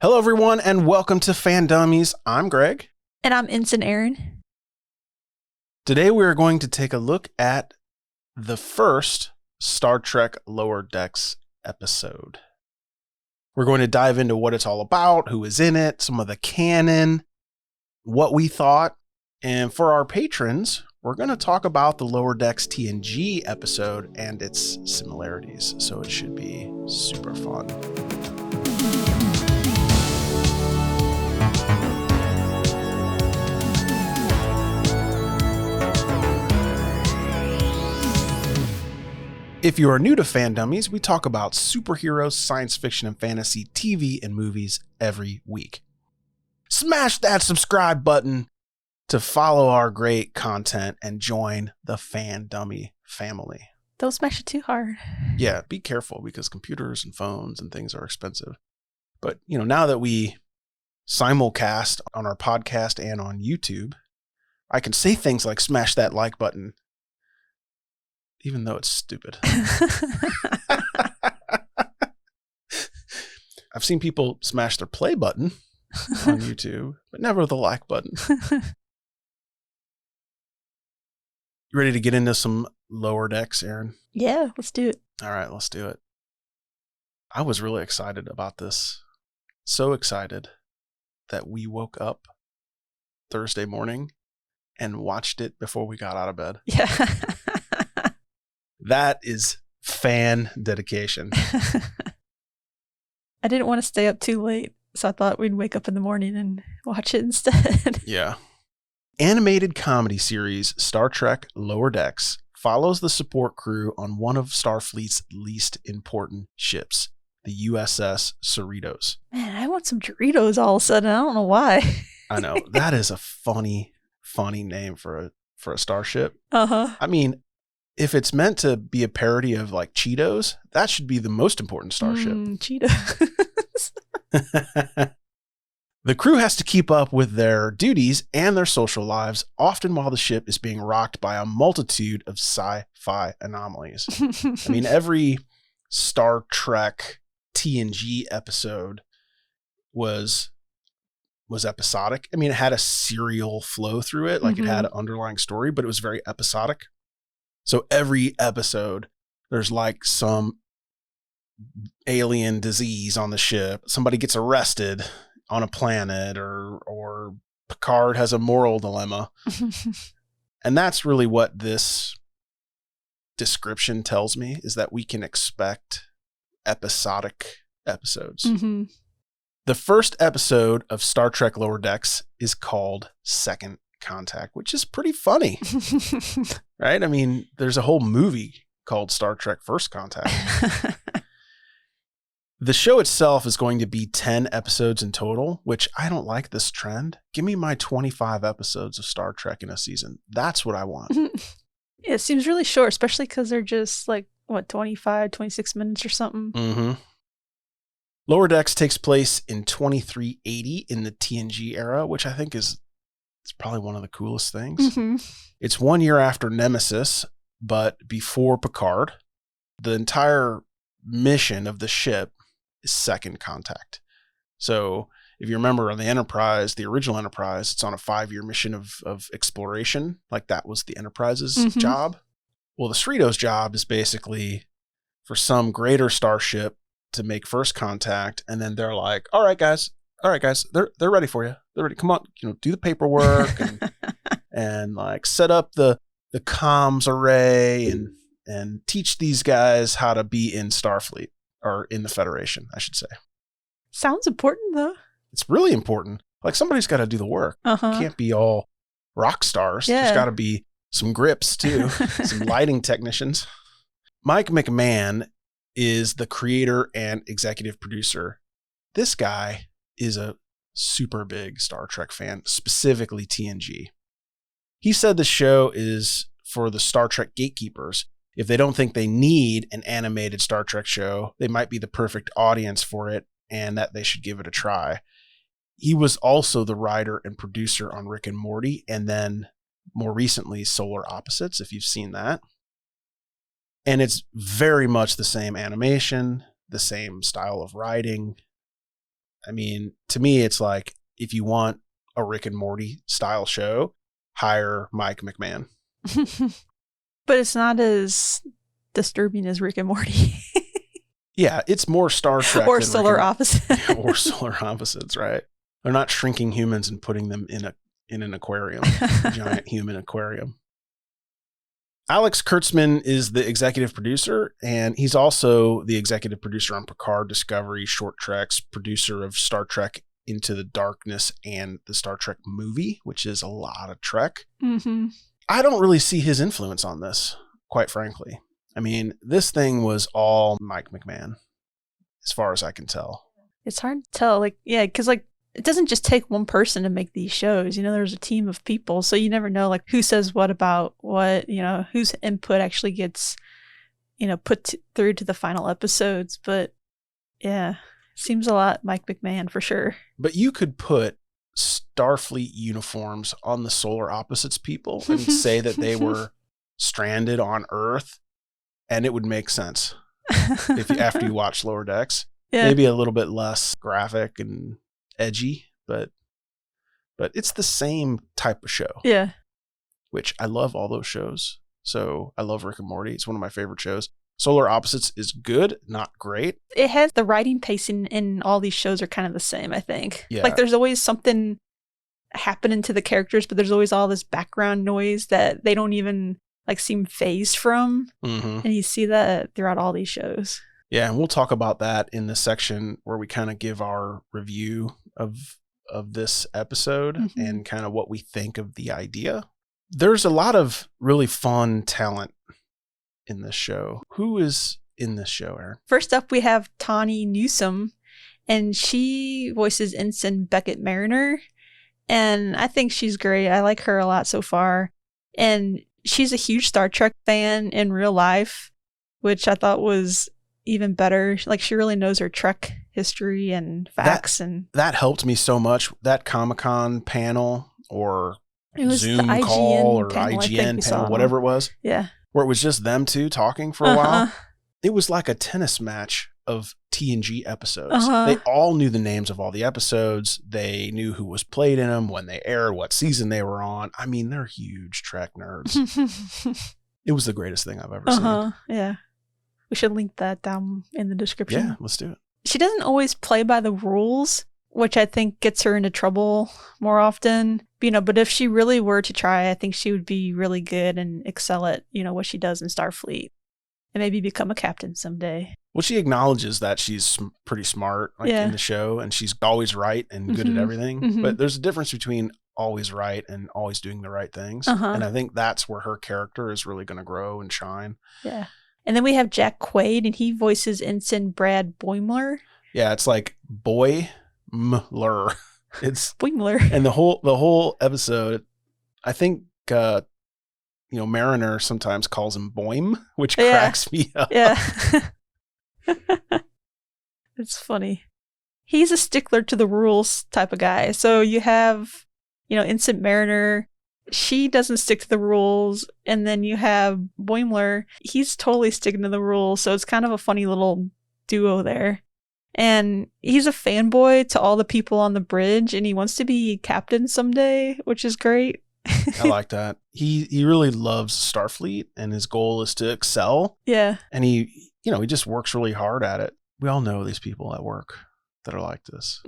Hello, everyone, and welcome to FanDummies. I'm Greg. And I'm Ensign Erin. Today, we are going to take a look at the first Star Trek Lower Decks episode. We're going to dive into what it's all about, who is in it, some of the canon, what we thought. And for our patrons, we're going to talk about the Lower Decks TNG episode and its similarities. So it should be super fun. If you are new to FanDummies, we talk about superheroes, science fiction, and fantasy, TV, and movies every week. Smash that subscribe button to follow our great content and join the FanDummy family. Don't smash it too hard. Yeah, be careful because computers and phones and things are expensive. But, now that we simulcast on our podcast and on YouTube, I can say things like smash that like button, even though it's stupid. I've seen people smash their play button on YouTube, but never the like button. You ready to get into some Lower Decks, Erin? Yeah, let's do it. All right, let's do it. I was really excited about this. So excited that we woke up Thursday morning and watched it before we got out of bed. Yeah. That is fan dedication. I didn't want to stay up too late, so I thought we'd wake up in the morning and watch it instead. Yeah. Animated comedy series Star Trek Lower Decks follows the support crew on one of Starfleet's least important ships, the USS Cerritos. Man, I want some Doritos all of a sudden. I don't know why. I know. That is a funny name for a starship. Uh-huh. I mean, if it's meant to be a parody of like Cheetos, that should be the most important starship. Cheetos. The crew has to keep up with their duties and their social lives, often while the ship is being rocked by a multitude of sci-fi anomalies. I mean, every Star Trek TNG episode was episodic. I mean, it had a serial flow through it, like it had an underlying story, but it was very episodic. So every episode, there's like some alien disease on the ship. Somebody gets arrested on a planet, or Picard has a moral dilemma. And that's really what this description tells me, is that we can expect episodic episodes. Mm-hmm. The first episode of Star Trek Lower Decks is called Second Contact, which is pretty funny. Right? I mean, there's a whole movie called Star Trek First Contact. The show itself is going to be 10 episodes in total, which I don't like this trend. Give me my 25 episodes of Star Trek in a season. That's what I want. Yeah, it seems really short, especially because they're just like, 25, 26 minutes or something. Mm-hmm. Lower Decks takes place in 2380 in the TNG era, which I think it's probably one of the coolest things. Mm-hmm. It's 1 year after Nemesis, but before Picard. The entire mission of the ship is Second Contact. So if you remember on the Enterprise, the original Enterprise, it's on a 5-year mission of exploration. Like that was the Enterprise's job. Well, the Cerritos' job is basically for some greater starship to make first contact. And then they're like, all right, guys, they're ready for you. They're ready. Come on, do the paperwork and like set up the comms array and teach these guys how to be in Starfleet, or in the Federation, I should say. Sounds important, though. It's really important. Like, somebody's got to do the work. Uh-huh. Can't be all rock stars. Yeah. There's got to be some grips, too. Some lighting technicians. Mike McMahon is the creator and executive producer. This guy is a super big Star Trek fan, specifically TNG. He said the show is for the Star Trek gatekeepers. If they don't think they need an animated Star Trek show, they might be the perfect audience for it, and that they should give it a try. He was also the writer and producer on Rick and Morty, and then more recently Solar Opposites, if you've seen that. And it's very much the same animation, the same style of writing. I mean, to me, it's like, if you want a Rick and Morty style show, hire Mike McMahon. But it's not as disturbing as Rick and Morty. Yeah, it's more Star Trek or than Solar Rick and- Opposites. or Solar Opposites, right? They're not shrinking humans and putting them in an aquarium, a giant human aquarium. Alex Kurtzman is the executive producer, and he's also the executive producer on Picard, Discovery, Short Treks, producer of Star Trek Into the Darkness and the Star Trek movie, which is a lot of Trek. Mm-hmm. I don't really see his influence on this, quite frankly. I mean, this thing was all Mike McMahon, as far as I can tell. It's hard to tell. Because it doesn't just take one person to make these shows. There's a team of people, so you never know who says what about what, whose input actually gets, put through to the final episodes. But yeah, seems a lot Mike McMahon for sure. But you could put Starfleet uniforms on the Solar Opposites people and say that they were stranded on Earth, and it would make sense after you watch Lower Decks. Yeah. Maybe a little bit less graphic and edgy, but it's the same type of show. Yeah. Which I love all those shows. So I love Rick and Morty. It's one of my favorite shows. Solar Opposites is good, not great. It has the writing pacing in all these shows are kind of the same, I think. Yeah. There's always something happening to the characters, but there's always all this background noise that they don't even seem phased from. Mm-hmm. And you see that throughout all these shows. Yeah, and we'll talk about that in the section where we kind of give our review of this episode and kind of what we think of the idea. There's a lot of really fun talent in this show. Who is in this show, Erin? First up, we have Tawny Newsome, and she voices Ensign Beckett Mariner. And I think she's great. I like her a lot so far. And she's a huge Star Trek fan in real life, which I thought was even better. She really knows her Trek history and facts. That helped me so much. That Comic-Con panel or it was Zoom the call or panel, IGN panel, whatever it was. Yeah. Where it was just them two talking for a while. It was like a tennis match of TNG episodes. They all knew the names of all the episodes. They knew who was played in them, when they aired, what season they were on. I mean, they're huge Trek nerds. It was the greatest thing I've ever seen. Yeah. We should link that down in the description. Yeah, let's do it. She doesn't always play by the rules, which I think gets her into trouble more often. But if she really were to try, I think she would be really good and excel at, what she does in Starfleet and maybe become a captain someday. Well, she acknowledges that she's pretty smart in the show, and she's always right and good at everything. But there's a difference between always right and always doing the right things. And I think that's where her character is really going to grow and shine. Yeah. And then we have Jack Quaid, and he voices Ensign Brad Boimler. Yeah, it's like Boimler. It's Boimler. And the whole episode, I think Mariner sometimes calls him Boim, which cracks me up. Yeah. It's funny. He's a stickler to the rules type of guy. So you have, Ensign Mariner. She doesn't stick to the rules. And then you have Boimler. He's totally sticking to the rules. So it's kind of a funny little duo there. And he's a fanboy to all the people on the bridge, and he wants to be captain someday, which is great. I like that. He really loves Starfleet, and his goal is to excel. Yeah. And he just works really hard at it. We all know these people at work that are like this.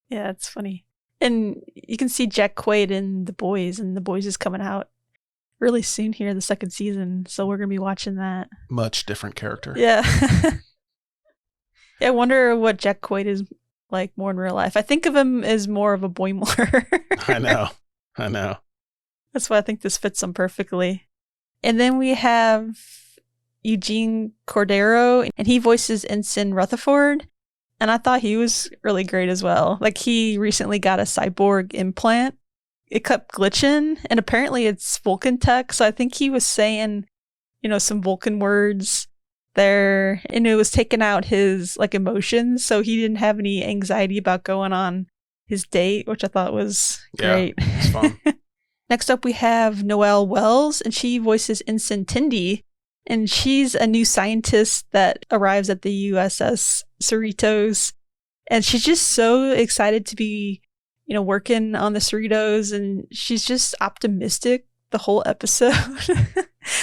Yeah, it's funny. And you can see Jack Quaid in The Boys, and The Boys is coming out really soon here, the second season. So we're going to be watching that. Much different character. Yeah. Yeah, I wonder what Jack Quaid is like more in real life. I think of him as more of a Boimler. I know. That's why I think this fits him perfectly. And then we have Eugene Cordero, and he voices Ensign Rutherford. And I thought he was really great as well. He recently got a cyborg implant. It kept glitching, and apparently it's Vulcan tech. So I think he was saying, some Vulcan words there, and it was taking out his emotions, so he didn't have any anxiety about going on his date, which I thought was great. Yeah, it's fun. Next up, we have Noelle Wells, and she voices Ensign Tindy. And she's a new scientist that arrives at the USS Cerritos. And she's just so excited to be, working on the Cerritos. And she's just optimistic the whole episode.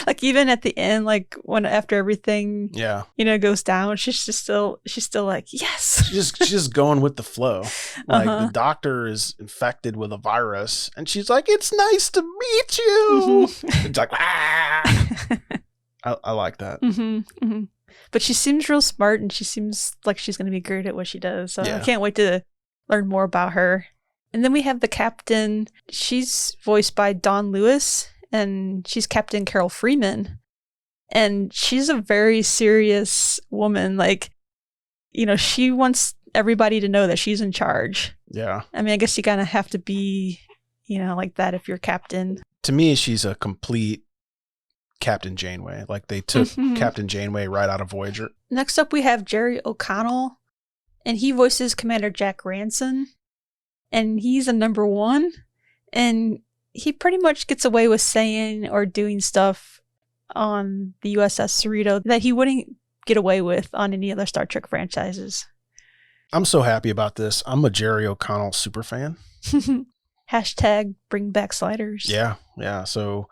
Like even at the end, like after everything, goes down, she's still like, yes. She's just going with the flow. Like the doctor is infected with a virus, and she's like, "It's nice to meet you." It's like, ah. I like that. But she seems real smart, and she seems like she's going to be great at what she does. So I can't wait to learn more about her. And then we have the captain. She's voiced by Dawn Lewis. And she's Captain Carol Freeman. And she's a very serious woman. Like, she wants everybody to know that she's in charge. Yeah. I mean, I guess you kind of have to be, like that if you're captain. To me, she's a complete Captain Janeway. Like they took Captain Janeway right out of Voyager. Next up, we have Jerry O'Connell. And he voices Commander Jack Ranson. And he's a number 1. And he pretty much gets away with saying or doing stuff on the USS Cerrito that he wouldn't get away with on any other Star Trek franchises. I'm so happy about this. I'm a Jerry O'Connell super fan. Hashtag bring back sliders. Yeah. So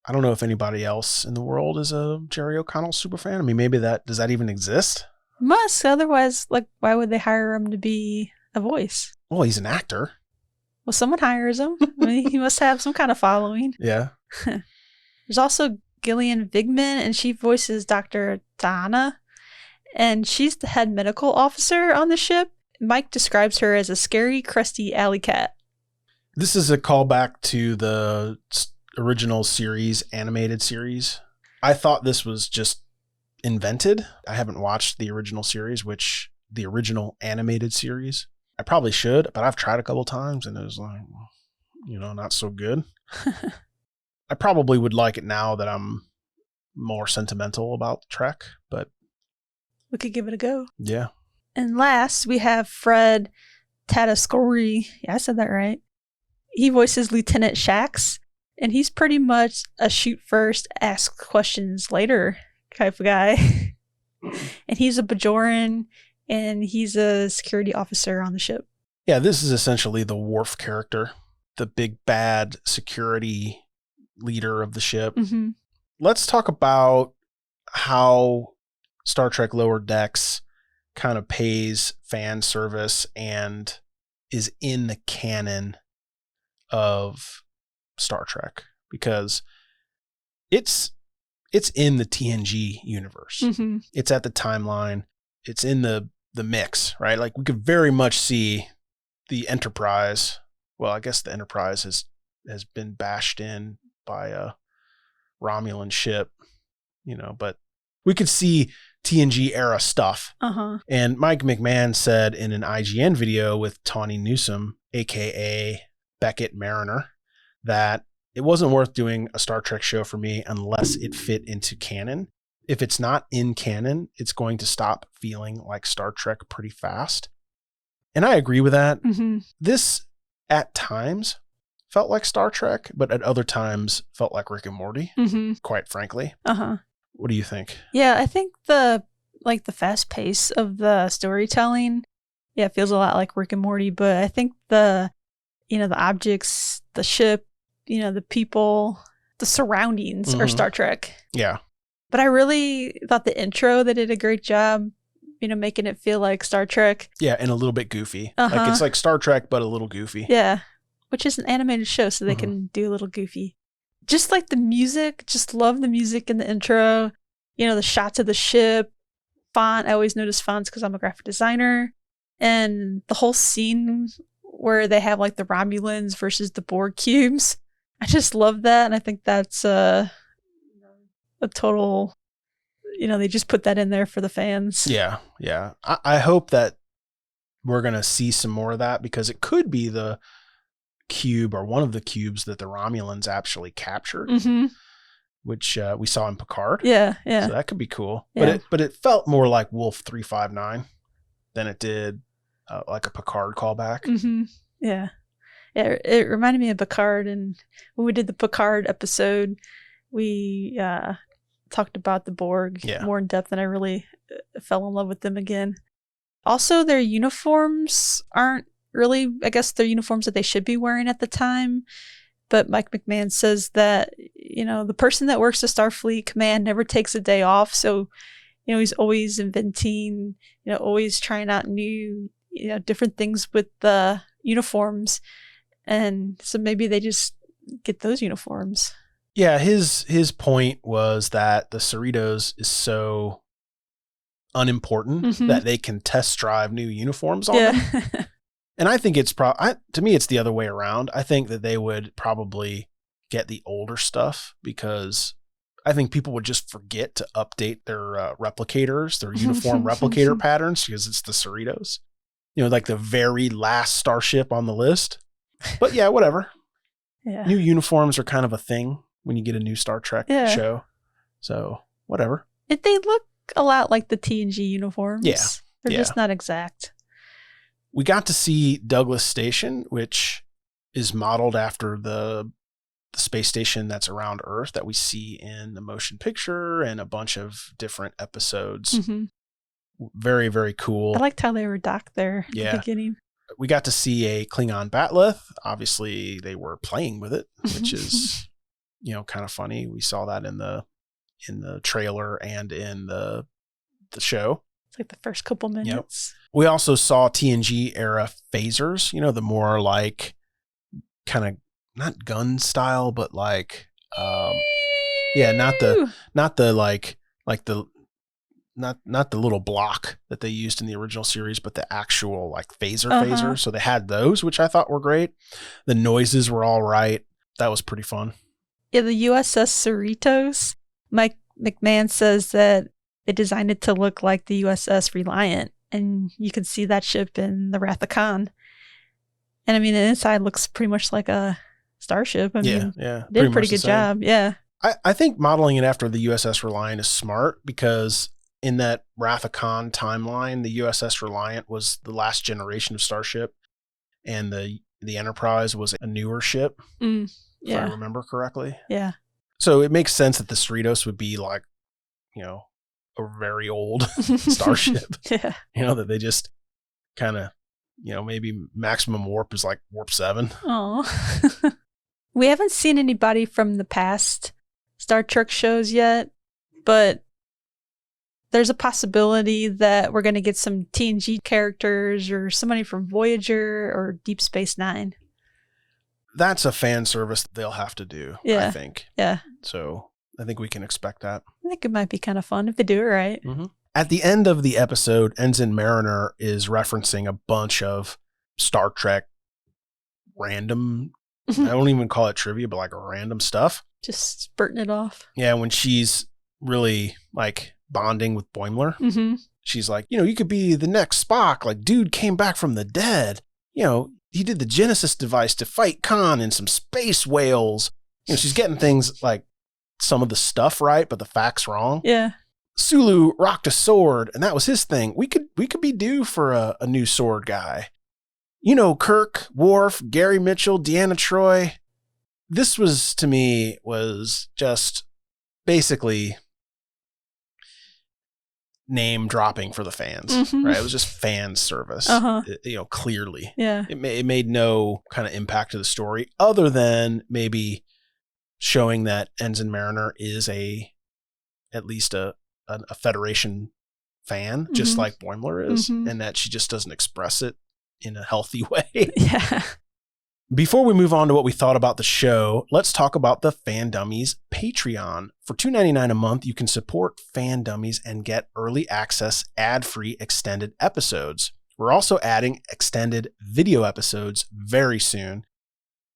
I don't know if anybody else in the world is a Jerry O'Connell super fan. I mean, maybe does that even exist? Must. Otherwise, like, why would they hire him to be a voice? Well, he's an actor. Well, someone hires him. I mean, he must have some kind of following. Yeah. There's also Gillian Vigman, and she voices Dr. Tahana. And she's the head medical officer on the ship. Mike describes her as a scary, crusty alley cat. This is a callback to the original series, animated series. I thought this was just invented. I haven't watched the original series, the original animated series. I probably should, but I've tried a couple times and it was like, not so good. I probably would like it now that I'm more sentimental about Trek, but we could give it a go. Yeah. And last, we have Fred Tatasciore. Yeah, I said that right. He voices Lieutenant Shax, and he's pretty much a shoot first, ask questions later type of guy. And he's a Bajoran. And he's a security officer on the ship. Yeah, this is essentially the Worf character, the big bad security leader of the ship. Let's talk about how Star Trek Lower Decks kind of pays fan service and is in the canon of Star Trek, because it's in the TNG universe. It's at the timeline. It's in the mix, right? Like we could very much see the Enterprise. Well, I guess the Enterprise has been bashed in by a Romulan ship, but we could see TNG era stuff. And Mike McMahon said in an IGN video with Tawny Newsome, aka Beckett Mariner, that it wasn't worth doing a Star Trek show for me unless it fit into canon. If it's not in canon, it's going to stop feeling like Star Trek pretty fast. And I agree with that. This, at times, felt like Star Trek, but at other times felt like Rick and Morty, quite frankly. What do you think? Yeah, I think the fast pace of the storytelling, it feels a lot like Rick and Morty, but I think the objects, the ship, the people, the surroundings are Star Trek. Yeah. But I really thought the intro, they did a great job, making it feel like Star Trek. Yeah, and a little bit goofy. Like it's like Star Trek, but a little goofy. Yeah, which is an animated show, so they can do a little goofy. Just like the music, just love the music in the intro. The shots of the ship, font. I always notice fonts because I'm a graphic designer. And the whole scene where they have like the Romulans versus the Borg cubes. I just love that, and I think that's a total, they just put that in there for the fans. Yeah. I hope that we're going to see some more of that, because it could be the cube or one of the cubes that the Romulans actually captured, which we saw in Picard. Yeah. So that could be cool. Yeah. But it felt more like Wolf 359 than it did like a Picard callback. Yeah. It reminded me of Picard, and when we did the Picard episode, we talked about the Borg Yeah. more in depth, and I really fell in love with them again. Also, their uniforms aren't really, I guess, their uniforms that they should be wearing at the time. But Mike McMahon says that, the person that works the Starfleet Command never takes a day off. So, he's always inventing, always trying out new, different things with the uniforms. And so maybe they just get those uniforms. Yeah, his point was that the Cerritos is so unimportant that they can test drive new uniforms on them. And I think it's to me, it's the other way around. I think that they would probably get the older stuff because I think people would just forget to update their replicators, their uniform replicator patterns, because it's the Cerritos, like the very last starship on the list. But yeah, whatever. Yeah. New uniforms are kind of a thing when you get a new Star Trek show. So whatever. They look a lot like the TNG uniforms. Yeah. They're just not exact. We got to see Douglas Station, which is modeled after the space station that's around Earth that we see in the motion picture and a bunch of different episodes. Very, very cool. I liked how they were docked there at the beginning. We got to see a Klingon bat'leth. Obviously, they were playing with it, which is, kind of funny. We saw that in the trailer and in the show. It's like the first couple minutes. Yep. We also saw TNG era phasers, the more like kind of not gun style, but like, not the little block that they used in the original series, but the actual like phaser. So they had those, which I thought were great. The noises were all right. That was pretty fun. Yeah, the USS Cerritos. Mike McMahon says that they designed it to look like the USS Reliant, and you can see that ship in the Wrath of Khan. And I mean, the inside looks pretty much like a starship. I mean, did a pretty good job. Yeah. I think modeling it after the USS Reliant is smart because in that Wrath of Khan timeline, the USS Reliant was the last generation of starship, and the Enterprise was a newer ship, if I remember correctly. Yeah. So it makes sense that the Cerritos would be like, a very old starship. Yeah. That they just kind of, maybe maximum warp is like warp 7. Oh. We haven't seen anybody from the past Star Trek shows yet, but there's a possibility that we're going to get some TNG characters or somebody from Voyager or Deep Space Nine. That's a fan service they'll have to do, I think. Yeah. So I think we can expect that. I think it might be kind of fun if they do it right. At the end of the episode, Ensign Mariner is referencing a bunch of Star Trek random, I don't even call it trivia, but like random stuff. Just spurting it off. Yeah, when she's really like bonding with Boimler, she's like, you could be the next Spock. Like, dude came back from the dead. He did the Genesis device to fight Khan and some space whales. She's getting things like some of the stuff right, but the facts wrong. Yeah. Sulu rocked a sword, and that was his thing. We could be due for a new sword guy. Kirk, Worf, Gary Mitchell, Deanna Troi. This was, to me, was just basically name dropping for the fans, right? It was just fan service, clearly. Yeah. It made no kind of impact to the story other than maybe showing that Ensign Mariner is at least a Federation fan, just like Boimler is, and that she just doesn't express it in a healthy way. Yeah. Before we move on to what we thought about the show, let's talk about the FanDummies Patreon. For $2.99 a month, you can support FanDummies and get early access, ad-free extended episodes. We're also adding extended video episodes very soon.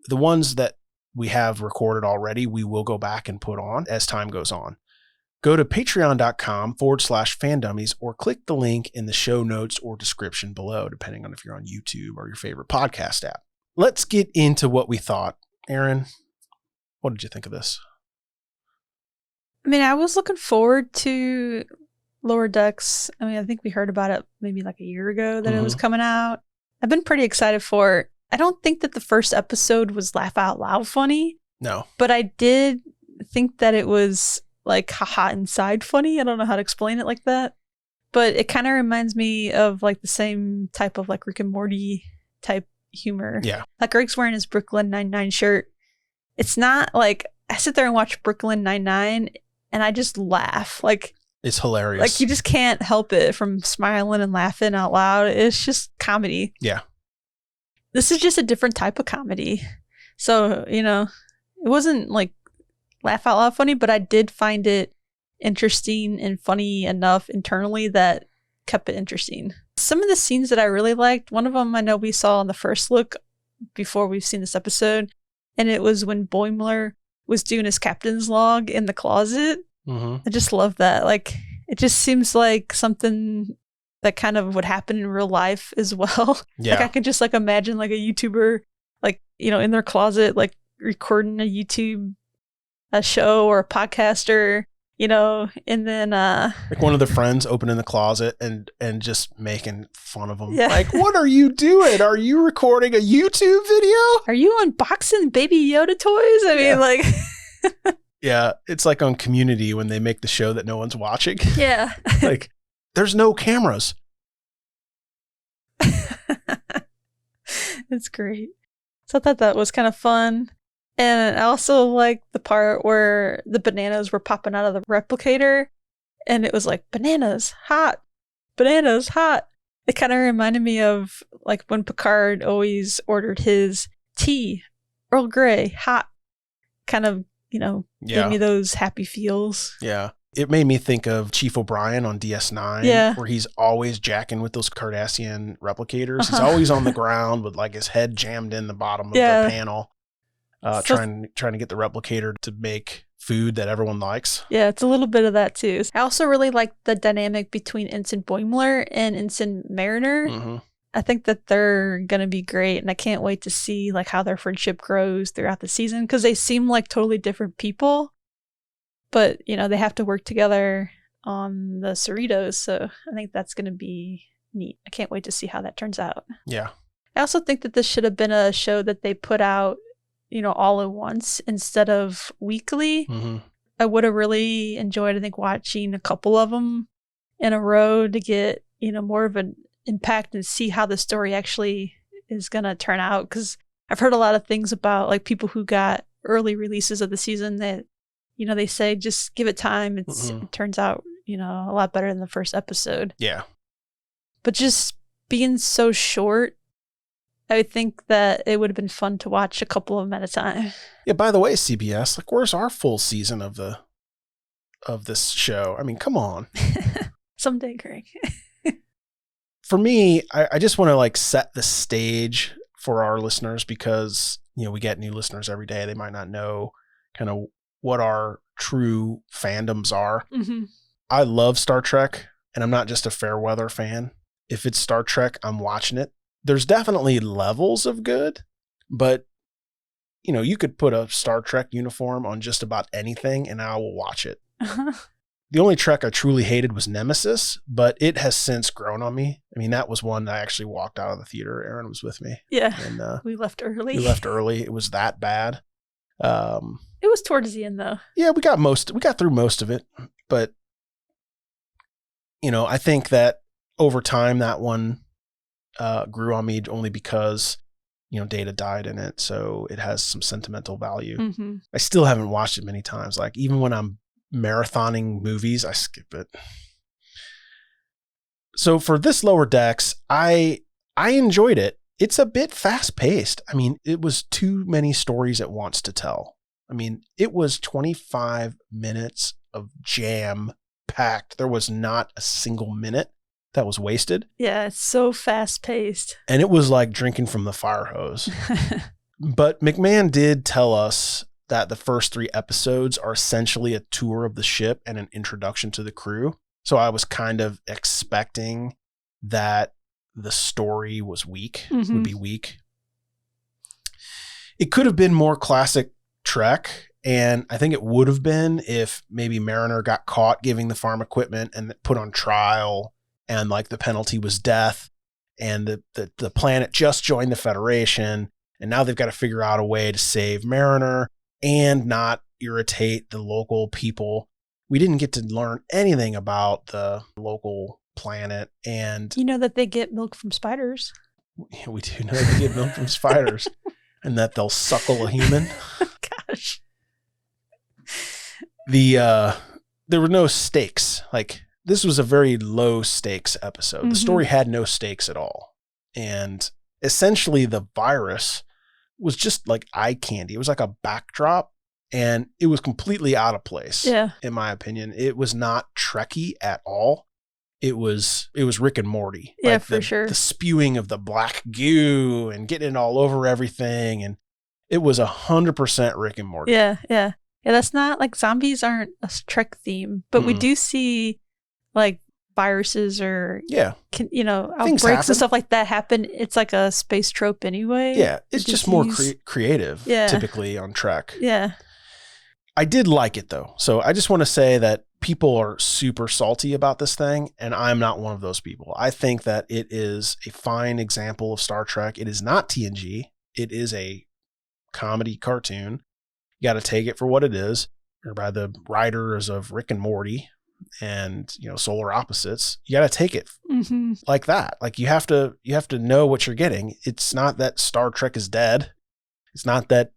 The ones that we have recorded already, we will go back and put on as time goes on. Go to patreon.com/FanDummies or click the link in the show notes or description below, depending on if you're on YouTube or your favorite podcast app. Let's get into what we thought. Erin, what did you think of this? I mean, I was looking forward to Lower Decks. I mean, I think we heard about it maybe like a year ago that it was coming out. I've been pretty excited for it. I don't think that the first episode was laugh out loud funny. No. But I did think that it was like haha inside funny. I don't know how to explain it like that. But it kind of reminds me of like the same type of like Rick and Morty type humor. Yeah. Like Greg's wearing his Brooklyn Nine-Nine shirt. It's not like I sit there and watch Brooklyn Nine-Nine and I just laugh. Like it's hilarious. Like you just can't help it from smiling and laughing out loud. It's just comedy. Yeah. This is just a different type of comedy. So, you know, it wasn't like laugh out loud funny, but I did find it interesting and funny enough internally that kept it interesting. Some of the scenes that I really liked, one of them I know we saw in the first look before we've seen this episode, and it was when Boimler was doing his captain's log in the closet. Mm-hmm. I just love that. Like, it just seems like something that kind of would happen in real life as well. Yeah. Like I could just like imagine like a YouTuber, like, you know, in their closet, like recording a YouTube show or a podcaster, you know, and then like one of the friends opening the closet and just making fun of them. Yeah. Like, what are you doing? Are you recording a YouTube video? Are you unboxing Baby Yoda toys? I mean, like yeah, it's like on Community when they make the show that no one's watching. Yeah. Like, there's no cameras. It's great. So I thought that was kind of fun. And I also like the part where the bananas were popping out of the replicator and it was like, bananas, hot. Bananas, hot. It kind of reminded me of like when Picard always ordered his tea, Earl Grey, hot. Kind of, you know, gave me those happy feels. Yeah. It made me think of Chief O'Brien on DS9, where he's always jacking with those Cardassian replicators. He's always on the ground with like his head jammed in the bottom of the panel, trying to get the replicator to make food that everyone likes. Yeah, it's a little bit of that too. I also really like the dynamic between Ensign Boimler and Ensign Mariner. Mm-hmm. I think that they're going to be great, and I can't wait to see like how their friendship grows throughout the season because they seem like totally different people. But, you know, they have to work together on the Cerritos, so I think that's going to be neat. I can't wait to see how that turns out. Yeah. I also think that this should have been a show that they put out, you know, all at once instead of weekly. Mm-hmm. I would have really enjoyed, I think, watching a couple of them in a row to get, you know, more of an impact and see how the story actually is going to turn out. Because I've heard a lot of things about, like, people who got early releases of the season that, you know, they say just give it time. It turns out, you know, a lot better than the first episode. Yeah. But just being so short, I would think that it would have been fun to watch a couple of them at a time. Yeah, by the way, CBS, like, where's our full season of this show? I mean, come on. Someday, Greg. For me, I just want to like set the stage for our listeners because, you know, we get new listeners every day. They might not know kind of what our true fandoms are. Mm-hmm. I love Star Trek, and I'm not just a fair weather fan. If it's Star Trek, I'm watching it. There's definitely levels of good, but, you know, you could put a Star Trek uniform on just about anything and I will watch it. Uh-huh. The only Trek I truly hated was Nemesis, but it has since grown on me. I mean, that was one that I actually walked out of the theater. Erin was with me. Yeah. And we left early. We left early. It was that bad. It was towards the end though. Yeah, we got through most of it, but, you know, I think that over time that one grew on me only because, you know, Data died in it. So it has some sentimental value. Mm-hmm. I still haven't watched it many times. Like, even when I'm marathoning movies, I skip it. So for this Lower Decks, I enjoyed it. It's a bit fast paced. I mean, it was too many stories at once to tell. I mean, it was 25 minutes of jam packed. There was not a single minute that was wasted. Yeah, it's so fast paced. And it was like drinking from the fire hose. But McMahon did tell us that the first 3 episodes are essentially a tour of the ship and an introduction to the crew. So I was kind of expecting that the story was weak, would be weak. It could have been more classic Trek, and I think it would have been if maybe Mariner got caught giving the farm equipment and put on trial, and like the penalty was death, and the planet just joined the Federation, and now they've got to figure out a way to save Mariner and not irritate the local people. we didn't get to learn anything about the local planet. And You know that they get milk from spiders. we do know they get milk from spiders and that they'll suckle a human. Gosh. There were no stakes. Like, this was a very low stakes episode. The story had no stakes at all. And essentially the virus was just like eye candy. It was like a backdrop, and it was completely out of place. Yeah. In my opinion, it was not Trekkie at all. It was Rick and Morty. Yeah, like for sure. The spewing of the black goo and getting it all over everything. And it was 100% Rick and Morty. Yeah, yeah. Yeah, that's not like zombies aren't a Trek theme, but we do see like viruses or outbreaks and stuff like that happen. It's like a space trope anyway. Yeah, it's just more creative typically on Trek. Yeah. I did like it though. So I just want to say that people are super salty about this thing, and I'm not one of those people. I think that it is a fine example of Star Trek. It is not TNG. It is a comedy cartoon. You got to take it for what it is, or by the writers of Rick and Morty and, Solar Opposites. You got to take it like that. Like you have to know what you're getting. It's not that Star Trek is dead. It's not that,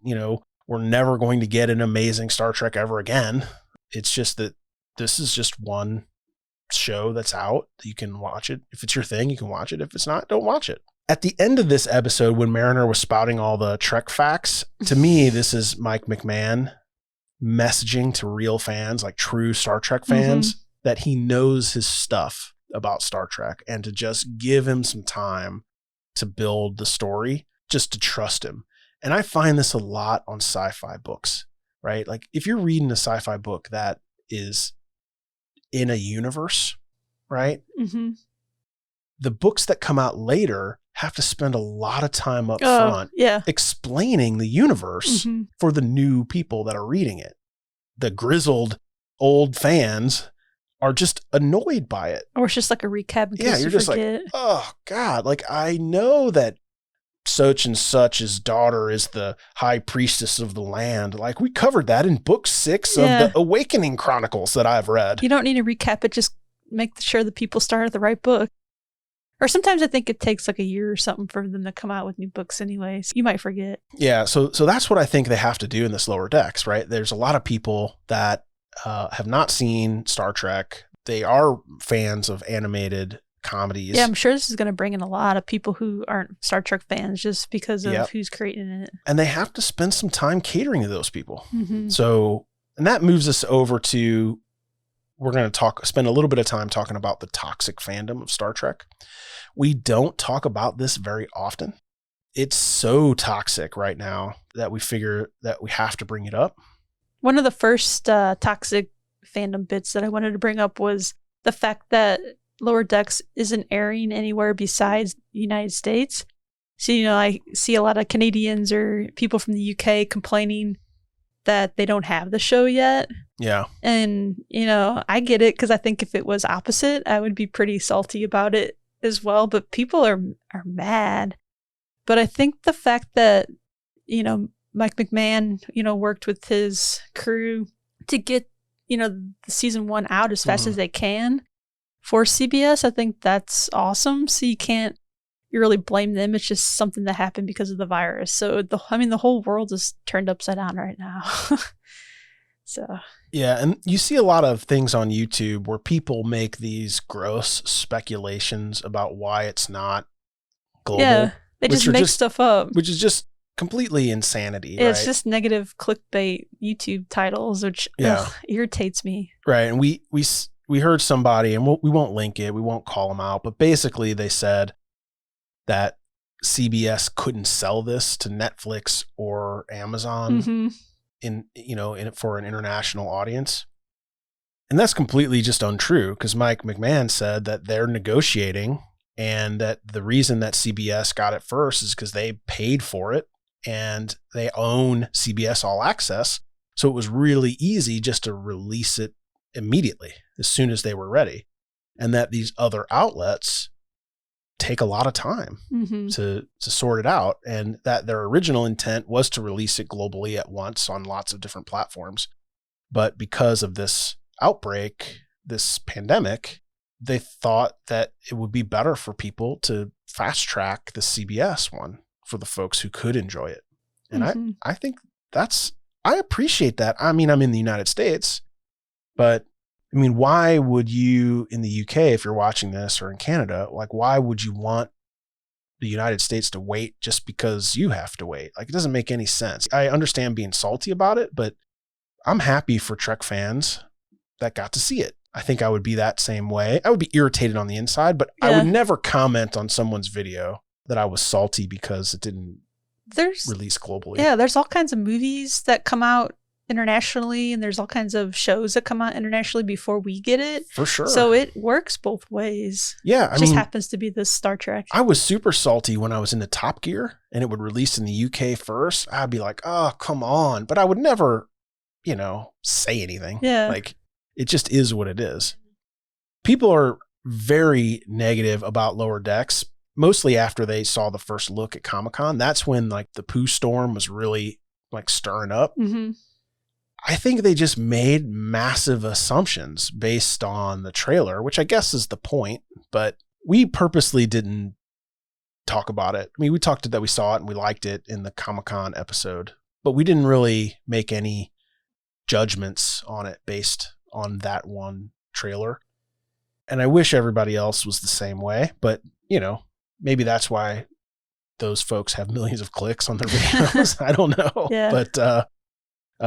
we're never going to get an amazing Star Trek ever again. It's just that this is just one show that's out. You can watch it. If it's your thing, you can watch it. If it's not, don't watch it. At the end of this episode, when Mariner was spouting all the Trek facts, to me, this is Mike McMahon messaging to real fans, like true Star Trek fans, that he knows his stuff about Star Trek, and to just give him some time to build the story, just to trust him. And I find this a lot on sci-fi books, right? Like if you're reading a sci-fi book that is in a universe, right? The books that come out later have to spend a lot of time up front explaining the universe for the new people that are reading it. The grizzled old fans are just annoyed by it. Or it's just like a recap. Yeah, you're just forget. like, oh God, like I know that such and such's daughter is the high priestess of the land. Like we covered that in book 6 of the Awakening Chronicles that I've read. You don't need to recap it. Just make sure the people start at the right book. Or sometimes I think it takes like a year or something for them to come out with new books anyway. So you might forget. Yeah. So that's what I think they have to do in this Lower Decks, right? There's a lot of people that have not seen Star Trek. They are fans of animated comedies. Yeah, I'm sure this is going to bring in a lot of people who aren't Star Trek fans just because of who's creating it. And they have to spend some time catering to those people. So, and that moves us over to, we're going to spend a little bit of time talking about the toxic fandom of Star Trek. We don't talk about this very often. It's so toxic right now that we figure that we have to bring it up. One of the first toxic fandom bits that I wanted to bring up was the fact that Lower Decks isn't airing anywhere besides the United States. So, I see a lot of Canadians or people from the UK complaining that they don't have the show yet. Yeah. And, I get it, because I think if it was opposite, I would be pretty salty about it as well. But people are mad. But I think the fact that, Mike McMahon, worked with his crew to get, the season 1 out as fast as they can for CBS, I think that's awesome. So you can't really blame them. It's just something that happened because of the virus. So the whole world is turned upside down right now. So yeah, and you see a lot of things on YouTube where people make these gross speculations about why it's not global. Yeah, they just make stuff up, which is just completely insanity. Yeah, right? It's just negative clickbait YouTube titles, which irritates me. Right, and we heard somebody, and we won't link it, we won't call them out, but basically they said that CBS couldn't sell this to Netflix or Amazon for an international audience. And that's completely just untrue, because Mike McMahon said that they're negotiating, and that the reason that CBS got it first is because they paid for it and they own CBS All Access. So it was really easy just to release it immediately as soon as they were ready. And that these other outlets take a lot of time to sort it out, and that their original intent was to release it globally at once on lots of different platforms. But because of this outbreak, this pandemic, they thought that it would be better for people to fast track the CBS one for the folks who could enjoy it. And I think I appreciate that. I mean, I'm in the United States, but I mean, why would you in the UK, if you're watching this, or in Canada, like, why would you want the United States to wait just because you have to wait? Like, it doesn't make any sense. I understand being salty about it, but I'm happy for Trek fans that got to see it. I think I would be that same way. I would be irritated on the inside, but I would never comment on someone's video that I was salty because it didn't release globally. Yeah, there's all kinds of movies that come out internationally, and there's all kinds of shows that come out internationally before we get it. For sure. So it works both ways. Yeah, It just happens to be this Star Trek. I was super salty when I was into Top Gear and it would release in the UK first. I'd be like, oh, come on. But I would never, say anything. Yeah. Like, it just is what it is. People are very negative about Lower Decks, mostly after they saw the first look at Comic-Con. That's when like the poo storm was really like stirring up. Mm-hmm. I think they just made massive assumptions based on the trailer, which I guess is the point, but we purposely didn't talk about it. I mean, we talked that we saw it and we liked it in the Comic-Con episode, but we didn't really make any judgments on it based on that one trailer. And I wish everybody else was the same way, but maybe that's why those folks have millions of clicks on their videos. I don't know. Yeah. But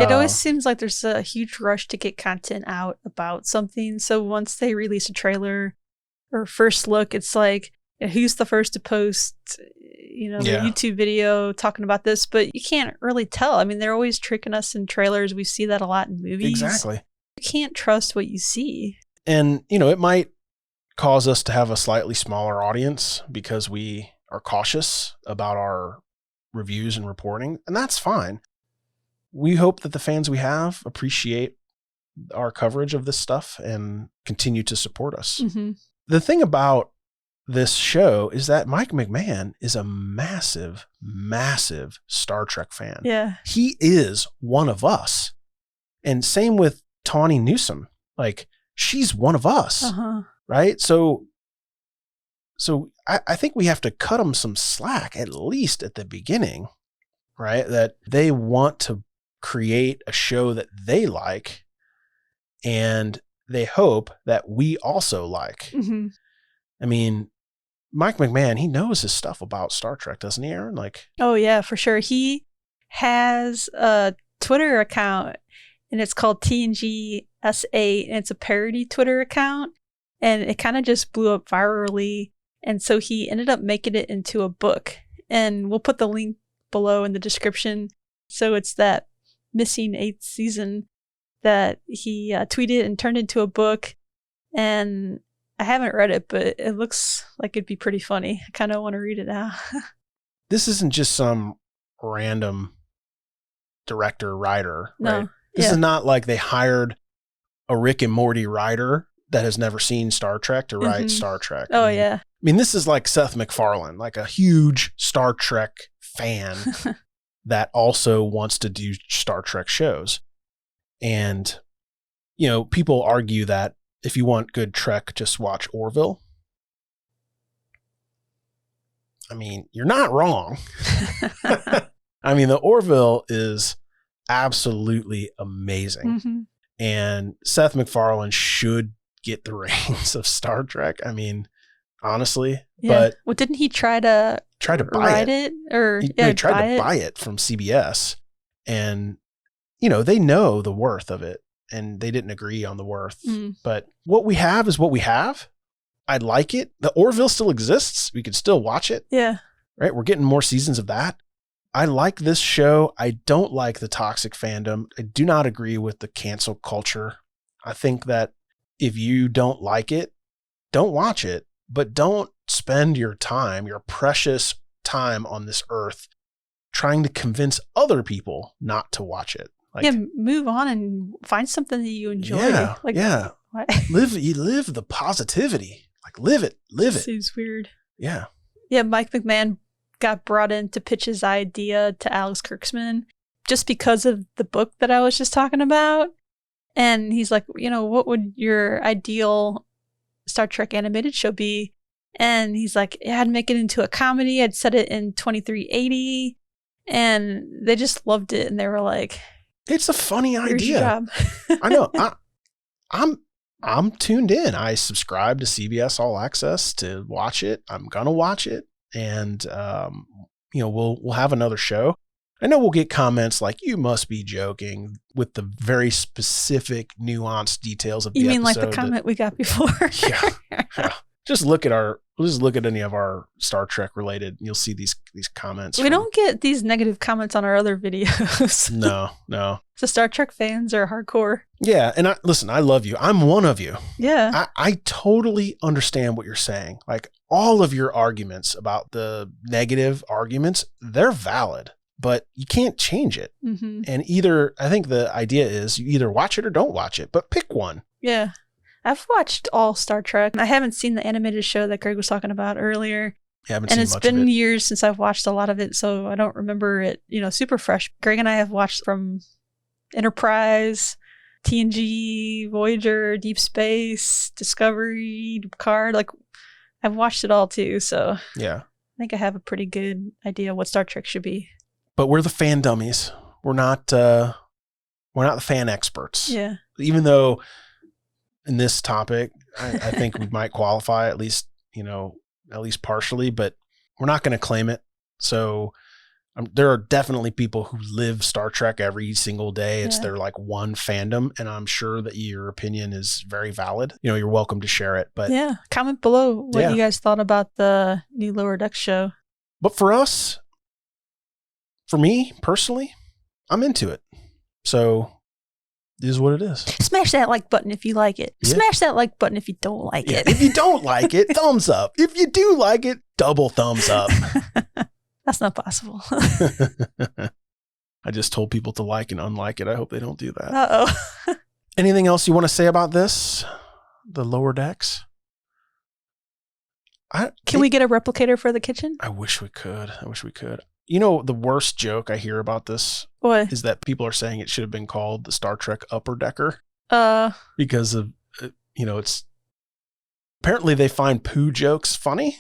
it always seems like there's a huge rush to get content out about something. So once they release a trailer or first look, it's like, who's the first to post, the YouTube video talking about this? But you can't really tell. I mean, they're always tricking us in trailers. We see that a lot in movies. Exactly. You can't trust what you see. And, it might cause us to have a slightly smaller audience because we are cautious about our reviews and reporting, and that's fine. We hope that the fans we have appreciate our coverage of this stuff and continue to support us. Mm-hmm. The thing about this show is that Mike McMahon is a massive, massive Star Trek fan. Yeah. He is one of us. And same with Tawny Newsome. Like, she's one of us. Uh-huh. Right? So I think we have to cut them some slack, at least at the beginning, right? That they want to create a show that they like, and they hope that we also like. Mm-hmm. I mean, Mike McMahon, he knows his stuff about Star Trek, doesn't he, Erin? Like, oh yeah, for sure. He has a Twitter account, and it's called TNGSA, and it's a parody Twitter account, and it kind of just blew up virally. And so he ended up making it into a book, and we'll put the link below in the description. So it's that missing 8th season that he tweeted and turned into a book. And I haven't read it, but it looks like it'd be pretty funny. I kind of want to read it now. This isn't just some random director writer, No. right? This is not like they hired a Rick and Morty writer that has never seen Star Trek to write Star Trek. Oh, yeah. I mean, this is like Seth MacFarlane, like a huge Star Trek fan that also wants to do Star Trek shows. And, people argue that if you want good Trek, just watch Orville. I mean, you're not wrong. I mean, the Orville is absolutely amazing. Mm-hmm. And Seth MacFarlane should get the reins of Star Trek. I mean, honestly, but well, didn't he try to buy it? Or he tried to buy it from CBS, and they know the worth of it, and they didn't agree on the worth. But what we have is what we have. I like it. The Orville still exists. We can still watch it. Yeah. Right. We're getting more seasons of that. I like this show. I don't like the toxic fandom. I do not agree with the cancel culture. I think that if you don't like it, don't watch it, but don't spend your time, your precious time on this earth, trying to convince other people not to watch it. Like, move on and find something that you enjoy. Yeah. What? live the positivity. Like, live it. Seems weird. Yeah. Yeah, Mike McMahon got brought in to pitch his idea to Alex Kurtzman just because of the book that I was just talking about. And he's like, what would your ideal Star Trek animated show be? And he's like, yeah, I'd make it into a comedy. I'd set it in 2380. And they just loved it. And they were like, it's a funny here's your idea. job. I know. I'm tuned in. I subscribe to CBS All Access to watch it. I'm gonna watch it, and we'll have another show. I know we'll get comments like, "You must be joking," with the very specific, nuanced details of the episode. You mean like the comment we got before? Yeah. Just look at any of our Star Trek related. You'll see these comments. We don't get these negative comments on our other videos. No. The Star Trek fans are hardcore. Yeah, and I love you. I'm one of you. Yeah. I totally understand what you're saying. Like, all of your arguments about the negative arguments, they're valid, but you can't change it. Mm-hmm. And I think the idea is you either watch it or don't watch it, but pick one. Yeah. I've watched all Star Trek. I haven't seen the animated show that Greg was talking about earlier. And it's been years since I've watched a lot of it, so I don't remember it, super fresh. Greg and I have watched from Enterprise, TNG, Voyager, Deep Space, Discovery, Picard. Like, I've watched it all too, so yeah, I think I have a pretty good idea what Star Trek should be. But we're the fan dummies. We're not the fan experts. Yeah. Even though in this topic, I think we might qualify at least partially, but we're not going to claim it. So there are definitely people who live Star Trek every single day. It's their like one fandom, and I'm sure that your opinion is very valid. You're welcome to share it. But yeah, comment below what you guys thought about the new Lower Decks show. But for me personally, I'm into it. So it is what it is. Smash that like button if you like it. Yeah. Smash that like button if you don't like it. If you don't like it, thumbs up. If you do like it, double thumbs up. That's not possible. I just told people to like and unlike it. I hope they don't do that. Uh-oh. Anything else you want to say about this? The Lower Decks? Can we get a replicator for the kitchen? I wish we could. The worst joke I hear about this is that people are saying it should have been called the Star Trek Upper Decker. Because of, it's apparently they find poo jokes funny.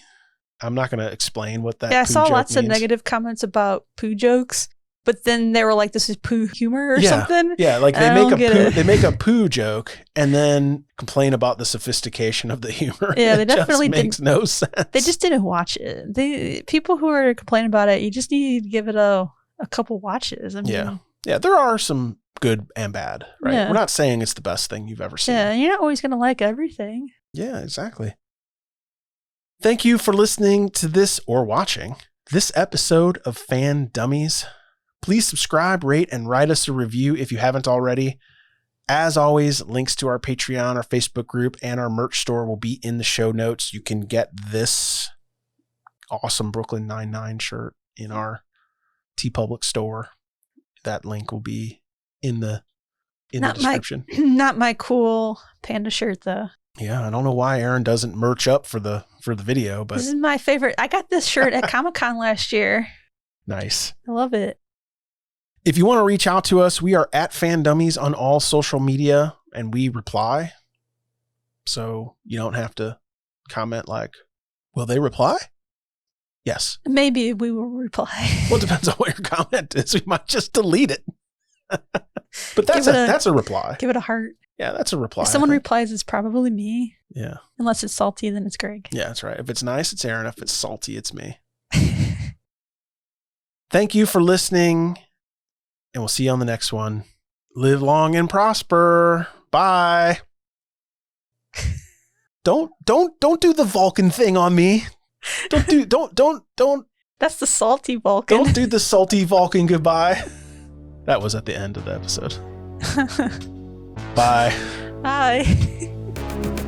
I'm not going to explain what that. Yeah, I saw lots means. of negative comments about poo jokes, but then they were like, "This is poo humor" or something. Yeah, like they make a poo joke and then complain about the sophistication of the humor. Yeah, they definitely makes no sense. They just didn't watch it. People who are complaining about it, you just need to give it a couple watches. I mean, yeah, there are some good and bad, right? Yeah. We're not saying it's the best thing you've ever seen. Yeah, you're not always going to like everything. Yeah, exactly. Thank you for listening to this or watching this episode of FanDummies. Please subscribe, rate, and write us a review if you haven't already. As always, links to our Patreon, our Facebook group, and our merch store will be in the show notes. You can get this awesome Brooklyn Nine-Nine shirt in our TeePublic store. That link will be in the description. Not my cool panda shirt, though. Yeah, I don't know why Erin doesn't merch up for the video, but this is my favorite. I got this shirt at Comic-Con last year. Nice. I love it. If you want to reach out to us, we are at FanDummies on all social media, and we reply. So you don't have to comment like, will they reply? Yes. Maybe we will reply. Well, it depends on what your comment is. We might just delete it. But that's a reply. Give it a heart. Yeah, that's a reply. If someone replies, it's probably me. Yeah. Unless it's salty, then it's Greg. Yeah, that's right. If it's nice, it's Erin. If it's salty, it's me. Thank you for listening, and we'll see you on the next one. Live long and prosper. Bye. Don't do the Vulcan thing on me. Don't. That's the salty Vulcan. Don't do the salty Vulcan goodbye. That was at the end of the episode. Bye. Bye.